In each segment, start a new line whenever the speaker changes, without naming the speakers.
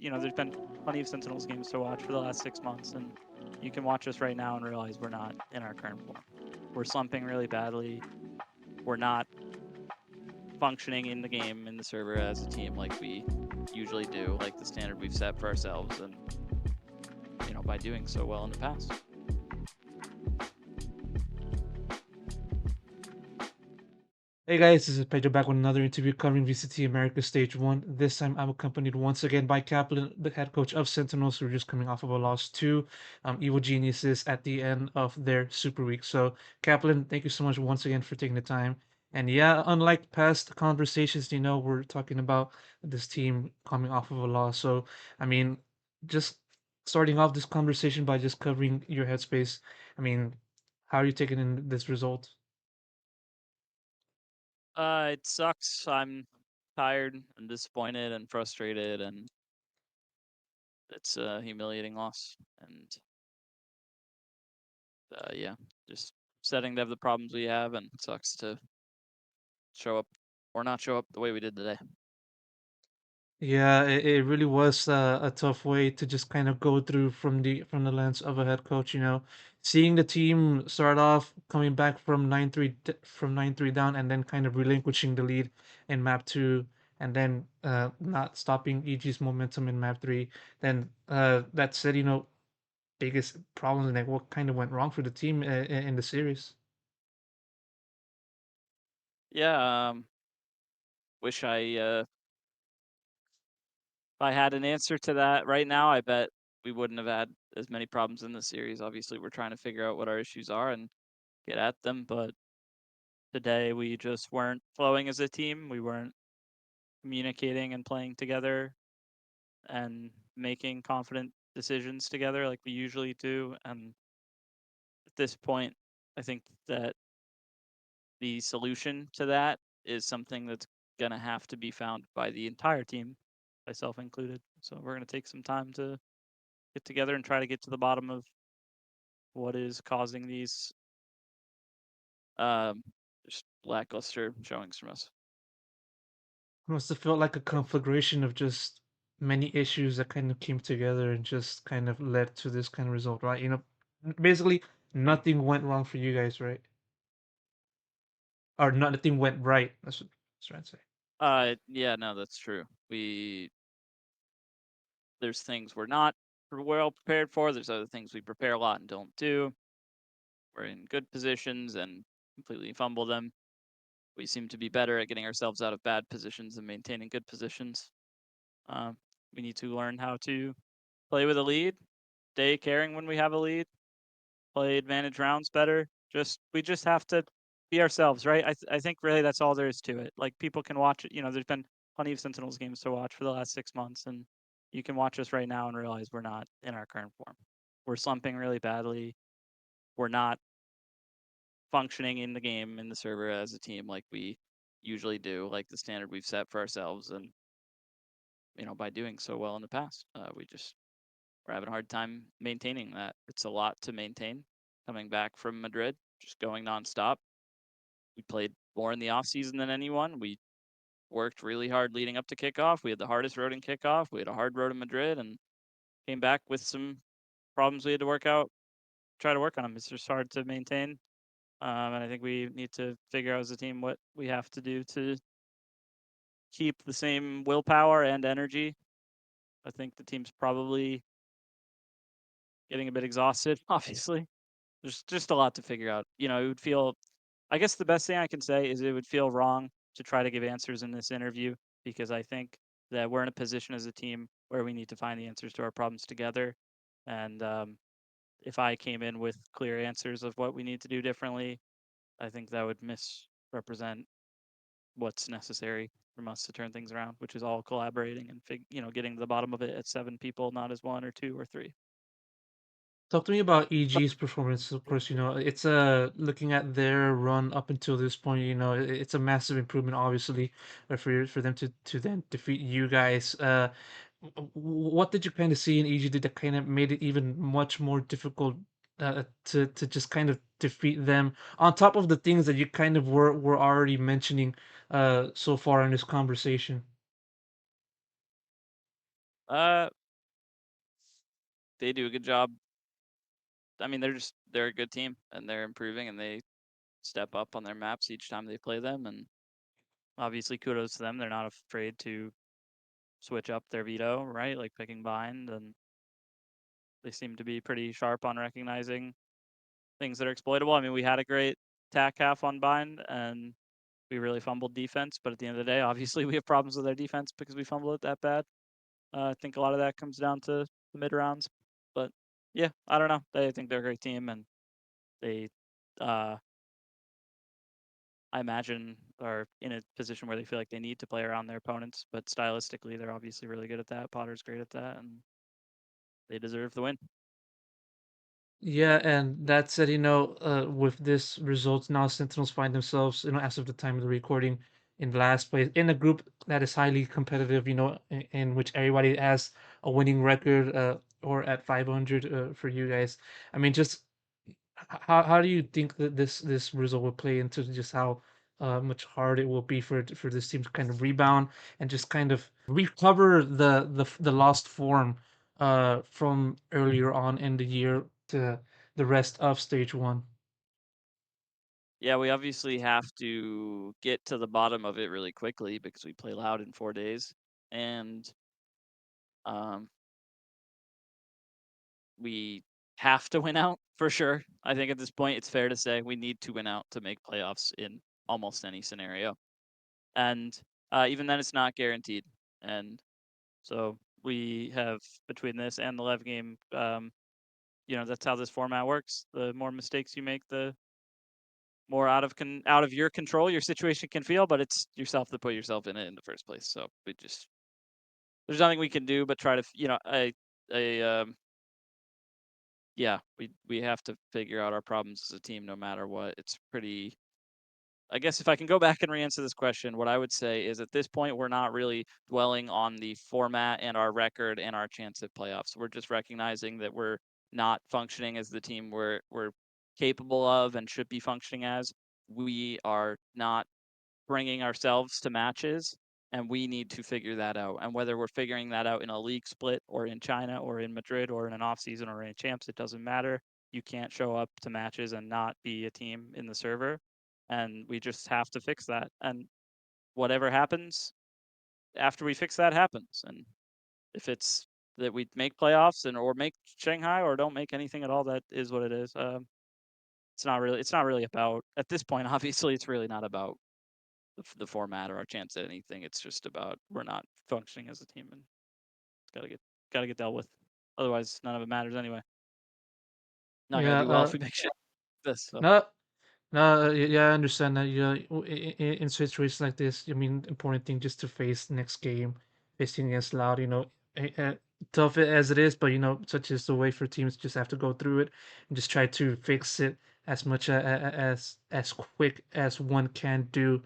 there's been plenty of Sentinels games to watch for the last 6 months, and you can watch us right now and realize we're not in our current form. We're slumping really badly. We're not functioning in the game, in the server as a team like we usually do, like the standard we've set for ourselves, and, by doing so well in the past.
Hey guys, this is Pedro back with another interview covering VCT America Stage 1. This time I'm accompanied once again by Kaplan, the head coach of Sentinels, who are just coming off of a loss to Evil Geniuses at the end of their Super Week. So, Kaplan, thank you so much once again for taking the time. And yeah, unlike past conversations, we're talking about this team coming off of a loss. So, I mean, just starting off this conversation by just covering your headspace. I mean, how are you taking in this result?
It sucks. I'm tired and disappointed and frustrated, and it's a humiliating loss. And yeah, just setting to have the problems we have, and it sucks to show up or not show up the way we did today.
Yeah, it really was a tough way to just kind of go through from the lens of a head coach. Seeing the team start off coming back from 9-3 down, and then kind of relinquishing the lead in map two, and then not stopping EG's momentum in map three. Then that said, biggest problems, like what kind of went wrong for the team in the series.
Yeah, wish if I had an answer to that right now, I bet we wouldn't have had as many problems in the series. Obviously, we're trying to figure out what our issues are and get at them, but today we just weren't flowing as a team. We weren't communicating and playing together and making confident decisions together like we usually do. And at this point, I think that the solution to that is something that's going to have to be found by the entire team, myself included. So we're going to take some time to get together and try to get to the bottom of what is causing these um, just lackluster showings from us.
Must have felt like a conflagration of just many issues that kind of came together and just kind of led to this kind of result, right? Basically nothing went wrong for you guys, right? Or nothing went right. That's what I was trying to say.
Yeah, no, that's true. There's things we're not well prepared for. There's other things we prepare a lot and don't do. We're in good positions and completely fumble them. We seem to be better at getting ourselves out of bad positions and maintaining good positions. Um, we need to learn how to play with a lead, stay caring when we have a lead, play advantage rounds better. We just have to be ourselves, right? I think really that's all there is to it. Like people can watch it. There's been plenty of Sentinels games to watch for the last 6 months, and you can watch us right now and realize we're not in our current form. We're slumping really badly. We're not functioning in the game, in the server as a team like we usually do, like the standard we've set for ourselves, and by doing so well in the past, we're having a hard time maintaining that. It's a lot to maintain coming back from Madrid, just going nonstop. We played more in the off season than anyone. We worked really hard leading up to kickoff. We had the hardest road in kickoff. We had a hard road in Madrid, and came back with some problems we had to work out. Try to work on them. It's just hard to maintain. And I think we need to figure out as a team what we have to do to keep the same willpower and energy. I think the team's probably getting a bit exhausted, obviously. There's just a lot to figure out. It would feel, I guess the best thing I can say is it would feel wrong to try to give answers in this interview because I think that we're in a position as a team where we need to find the answers to our problems together. And if I came in with clear answers of what we need to do differently, I think that would misrepresent what's necessary from us to turn things around, which is all collaborating and getting to the bottom of it at 7 people, not as one or two or three.
Talk to me about EG's performance. Of course, it's looking at their run up until this point. It's a massive improvement, obviously, for them to then defeat you guys. What did you kind of see in EG that kind of made it even much more difficult to just kind of defeat them? On top of the things that you kind of were already mentioning so far in this conversation.
Uh, they do a good job. I mean, they're a good team and they're improving and they step up on their maps each time they play them. And obviously, kudos to them. They're not afraid to switch up their veto, right? Like picking bind, and they seem to be pretty sharp on recognizing things that are exploitable. I mean, we had a great tack half on bind, and we really fumbled defense. But at the end of the day, obviously, we have problems with our defense because we fumbled it that bad. I think a lot of that comes down to the mid rounds. But yeah, I don't know. I think they're a great team, and they, uh, I imagine, are in a position where they feel like they need to play around their opponents. But stylistically, they're obviously really good at that. Potter's great at that, and they deserve the win.
Yeah, and that said, with this results now, Sentinels find themselves, as of the time of the recording, in last place in a group that is highly competitive. In which everybody has a winning record, or at 500, for you guys. I mean, just how do you think that this result will play into just how much harder it will be for this team to kind of rebound and just kind of recover the lost form from earlier on in the year to the rest of stage one?
Yeah, we obviously have to get to the bottom of it really quickly because we play loud in 4 days, and um, we have to win out for sure. I think at this point, it's fair to say we need to win out to make playoffs in almost any scenario, and even then, it's not guaranteed. And so we have between this and the live game, that's how this format works. The more mistakes you make, the more out of your control your situation can feel, but it's yourself that put yourself in it in the first place. So we just there's nothing we can do but try to yeah, we have to figure out our problems as a team no matter what. It's pretty I guess if I can go back and re-answer this question, what I would say is at this point we're not really dwelling on the format and our record and our chance at playoffs. We're just recognizing that we're not functioning as the team we're capable of and should be functioning as. We are not bringing ourselves to matches, and we need to figure that out. And whether we're figuring that out in a league split or in China or in Madrid or in an off season or in champs, it doesn't matter. You can't show up to matches and not be a team in the server. And we just have to fix that. And whatever happens after we fix that happens. And if it's that we make playoffs and or make Shanghai or don't make anything at all, that is what it is. It's not really about at this point. Obviously, it's really not about the format or our chance at anything. It's just about we're not functioning as a team, and it's gotta get dealt with. Otherwise, none of it matters anyway. Not gonna
Yeah,
do well if we make shit like this. So
no, no, yeah, I understand that. Yeah, in situations like this, I mean, important thing just to face next game, facing against Loud. Tough as it is, but such is the way for teams. Just have to go through it and just try to fix it as much as quick as one can do.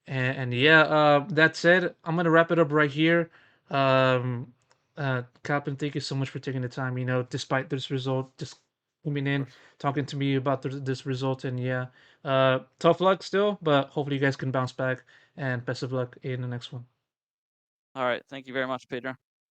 And yeah, that said, I'm gonna wrap it up right here. Um, Kaplan, thank you so much for taking the time. Despite this result, just coming
of
in,
course.
talking to me about this result, and yeah, tough luck still, but hopefully you guys can bounce back. And best of luck in the next one.
All right. Thank you very much, Pedro.